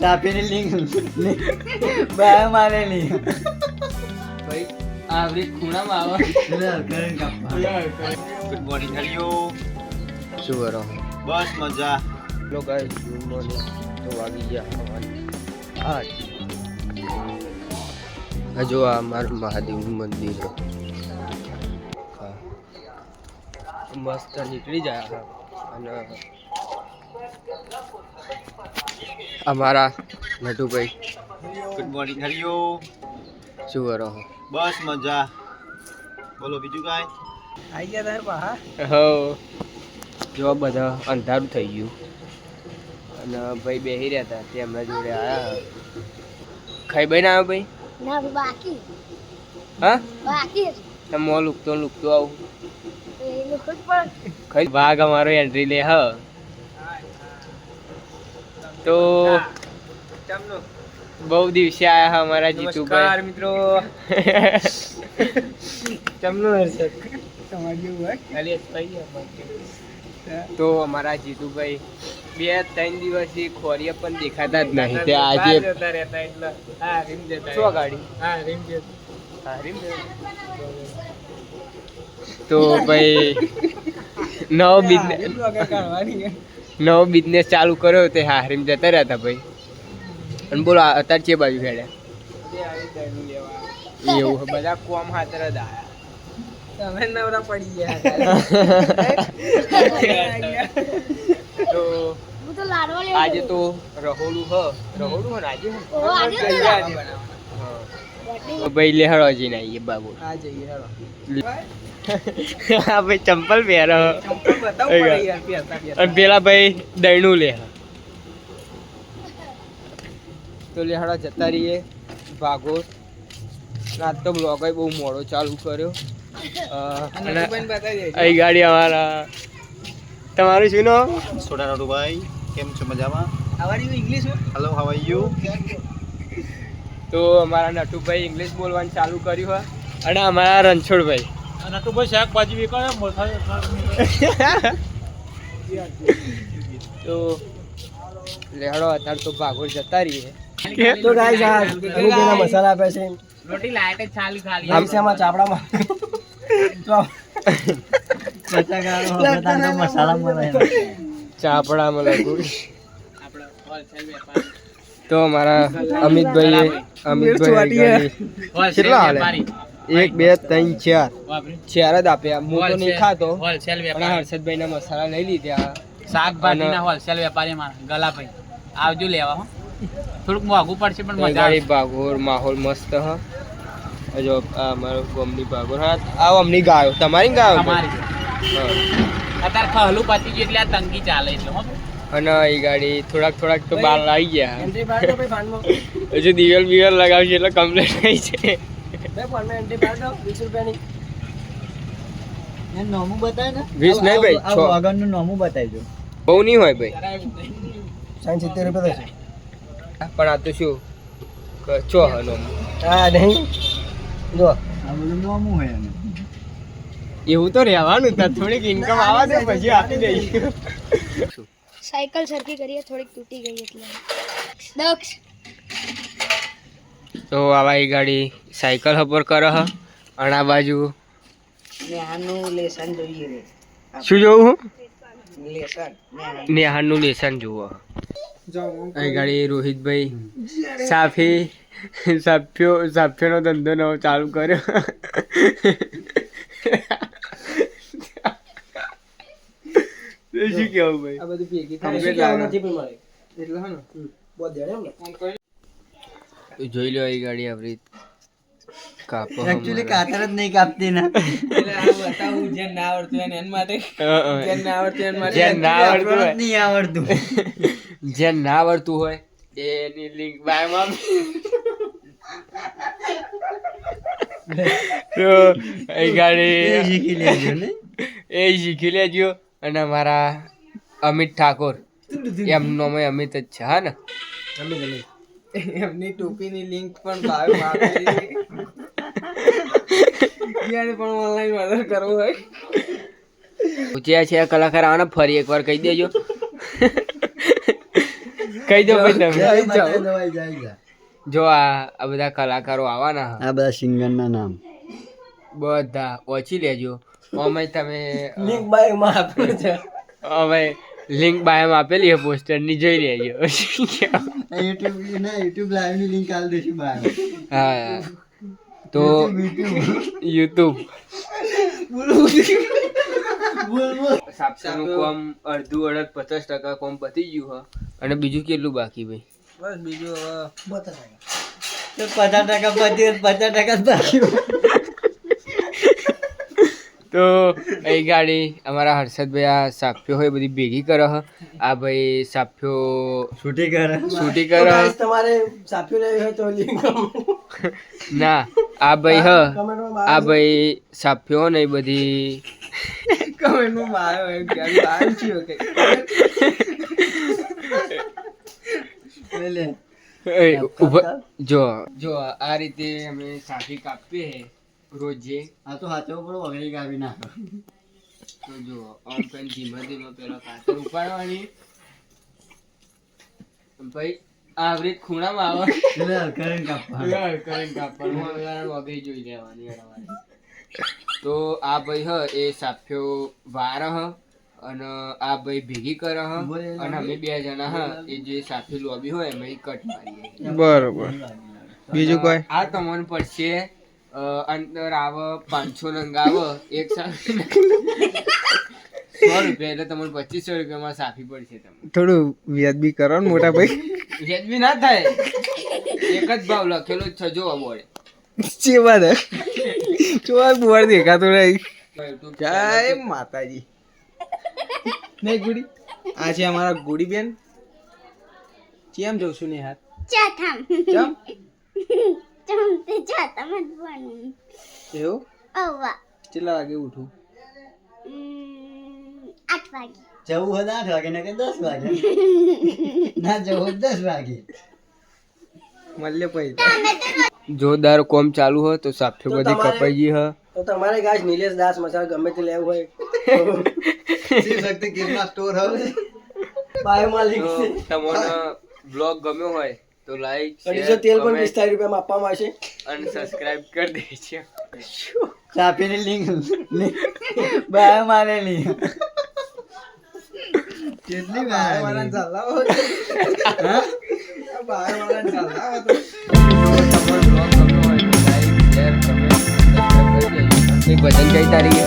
ચાપીની link by મારેલી ભાઈ આવરી ખૂણામાં આવો. ગુડ મોર્નિંગ હરિયો. શું કરો? બસ મજા. Hello guys, good morning. તો વાગી ગયા 8. હજુ આ મારું મહાદેવનું મંદિર છે. હા, મસ્ત નીકળી જાય. અને અમારા નટુભાઈ ગુડ મોર્નિંગ હરિયો. શું કરો? બસ મજા. બોલો બીજું કાંઈ? આઈ ગયા તાર પા. હો, જો બધા અંધારું થઈ ગયું અને ભાઈ બેસી રહ્યા હતા તે એમના જોડે આવ્યા. ખાઈ બઈ ના આવ્યો ભાઈ? ના બાકી હા, બાકી તમે લુકતો આવું એ લોકો પણ ખાઈ. વાઘ અમારો એન્ટ્રી લે હ. તો બહુ દિવસે આયા હા અમારા જીતુભાઈ. મિત્રો ચમનો હર્ષદ તમારી હોય તો અમારા જીતુભાઈ 2-3 દિવસથી ખોરિયા પણ દેખાતા જ નહીં. તે આજે શું ગાડી તો ભાઈ નવો બિઝનેસ ચાલુ કર્યો તે હારીમ જતા રહ્યા હતા ભાઈ. અને બોલો અત્યારે છે બાજુ હેડ્યા એવું બધા કોમ હાથર જ આયા. તમે નવરા પડી ગયા તો હું તો લાડવા લેવા આજે તો રહોડું હ ને આજે ઓ આજે તો તો ભાઈ લેહડો જઈને આવીએ બાબુ. આ જઈએ હેડો હા ભાઈ ચંપલ પહેરો ચંપલ બતાવ પડે યાર પહેરતા અને પેલા ભાઈ દહીણું લે. તો લેહડો જતા રહીએ ભાગોળ. રાત તો બ્લોગ બહુ મોડો ચાલુ કર્યો. અને અહીં ગાડી અમારા તમારું શું નામ? સોડા નટુભાઈ કેમ છો? મજામાં? આવડી English hello how are you? તો અમારા નટુભાઈ ઇંગ્લિશ બોલવાનું ચાલુ કર્યું હોય. અને અમારા રણછોડભાઈ નટુભાઈ શાકભાજી વેચાય તો લેહડો અત્યારે તો ભાગોળ જતા રહીએ. તો ગાઈસ આ અનુભવના મસાલા આપે છે રોટી લાઈટ જ ચાલુ ખાલી આમસામાં ચાપડામાં તો મસાલા મળે ચાપડામાં લાગુ. તો અમારા અમિતભાઈ કેટલા હાલે? 1 2 3 4 ચાર જ આપ્યા. હું તો નહીં ખાતો. પણ હર્ષદભાઈ ના મસાલા લઈ લીધા. શાકભાજીના હોલસેલ વેપારી ગલાભાઈ આવજો લેવા. થોડુંક મોંઘું પડશે પણ મજા ગાડી ભાગોળ માહોલ મસ્ત હ. જો આ અમારો ગમની ભાગોળ. હા, આવો અમની ગાયો તમારી ગાયો અમારી અત્યારે ખહલું પતી ગયું એટલે આ તંગી ચાલે એટલે હો. અને એ ગાડી થોડાક તો બહાર આવી ગયા. એન્ટ્રી પાડ દો ભાઈ ફાનમાં હજુ દિવેલ લગાવશે એટલે કમ્પ્લીટ થઈ છે. બે ફાનમાં એન્ટ્રી પાડ દો 20 રૂપિયાની એ નોમું બતાય ને 20 નહીં ભાઈ, 6 આગળનું નોમું બતાવજો બહુ નહીં હોય ભાઈ. 70 રૂપિયા થશે. પણ આ તો શું છો હનો હા નહીં જો આ બધું નોમું હોય એને એવું તો રહેવાનું. થોડીક ઇન્કમ આવવા દે પછી આપી દઈએ. સાયકલ સરખી કરીએ થોડીક તૂટી ગઈ એટલે દક્ષ તો આવા એ ગાડી સાયકલ હપર કરે હ. અને આ બાજુ નેહાનું લેસન જોઈએ રે શું જોવું? લેસન નેહાનું લેસન જોવો. અહીં ગાડી રોહિતભાઈ સાફીનો ધંધો નવો ચાલુ કર્યો. શું કેવું ભાઈ? આ બધું ભેગી Complete લાગે. નથી પણ મળે એટલે હા ને બહુ દેડે એમ ને તો જોઈ લો એ ગાડી આપણી કાપો. એક્ચ્યુઅલી કાતર જ નહીં કાપતી ના એટલે આ બતાવું જે ના આવડતું એને એન માટે જે ના આવડતું એન માટે જે ના આવડતું હોય નહીં આવડતું જે ના આવડતું હોય એની લિંક બાયમાં તો એ ગાડી શીખી લેજો ને એ શીખી લેજો. અને અમારા અમિત ઠાકોર એમનું નામ અમિત જ છે. હા ને એમની ટોપીની લિંક પણ બાયો આપેલી યાર પણ ઓનલાઈન ઓર્ડર કરવો હોય પૂછ્યા છે કલાકાર આને ફરી એકવાર કહી દેજો. કહી દો ભાઈ તમે દવાઈ જાય જો આ બધા કલાકારો આવવાના આ બધા સિંગરના નામ બધા ઓછી લેજો અમે તમે લિંક બાયોમાં આપેલું છે હવે લિંક બાયોમાં આપેલી છે પોસ્ટરની જોઈ લેજો યુટ્યુબ લાઈવ ની લિંક આલ દેશું બાયો હા તો યુટ્યુબ સાપસાનું કોમ અડધું 50% કોમ પતી ગયું હ અને બીજું કેટલું બાકી ભાઈ બસ બીજું હવે 50% પતી 50% બાકી તો એ ગાડી અમારા હર્ષદભાઈ આ સાફ્યો હોય બધી ભેગી કરે હ આ ભાઈ સાફ્યો છૂટી કરે તમારે સાફ્યો લેવી હોય તો લિંક ના આ ભાઈ સાફ્યો ને એ બધી કમેન્ટમાં માર્યો એમ કે આ છે ઓકે લે જો આ રીતે અમે સાફી કાપીએ હે રોજે આ તો હાથો પર વગડી કાપી નાખો તો જો આમ કઈ ધીમે ધીમે પેલા કાતર ઉપાડવાની ભાઈ આવરી ખૂણામાં આવે એટલે કરીને કાપવાનું વગડી જોઈ લેવાની તો આ ભાઈ હ એ સાફ્યો વાર હ અને આ ભાઈ ભેગી કરે હ અને અમે 2 જણા હ એ જે સાફી લોબી હોય એમાં કટ મારીએ બરોબર બીજું કોઈ આ તમને પડશે અંદર આવે 500 નંગ આવે એક સાફી 100 રૂપિયા એટલે તમને 2500 રૂપિયામાં સાફી પડશે તમને થોડું વ્યાજબી કરો ને મોટા ભાઈ વ્યાજબી ના થાય એક જ ભાવ લખેલો જ છે જો બોર્ડ ચેવા દે ચોર બોર્ડ દેખાતો નહીં જય માતાજી નહીં ગુડી આ છે અમારા ગુડી બેન કેમ જઉં છું ને હાથ ચાથામ ચમ ચમતે ચાથામ જ બનું એવું ઓવા કેટલા વાગે ઉઠું 8 વાગે જવું હોય 8 વાગે ને કે 10 વાગે ના જવું હોય 10 વાગે મળે પૈસા જોરદાર કોમ ચાલુ હોય તો સાફ્યો બધી કપાઈ ગઈ હ તો તમારે ગાઈસ નિલેશ દાસ મસાલા ગમે તે લેવું હોય શિવ શક્તિ કિરના સ્ટોર હવે બાય માલિક તમને બ્લોગ ગમ્યો હોય તો લાઈક શેર તેલ પણ 45 રૂપિયામાં આપવામાં આવશે અને સબસ્ક્રાઇબ કરી દેજો સાપીની લિંક બાય મારેલી કેટલી બાય વાળા ચાલાવો હા બાય વાળા ચાલાવો તો બ્લોગ ગમ્યો હોય તો લાઈક શેર કમેન્ટ સબસ્ક્રાઇબ કરી દેજો એક ભજન કઈ તારીખે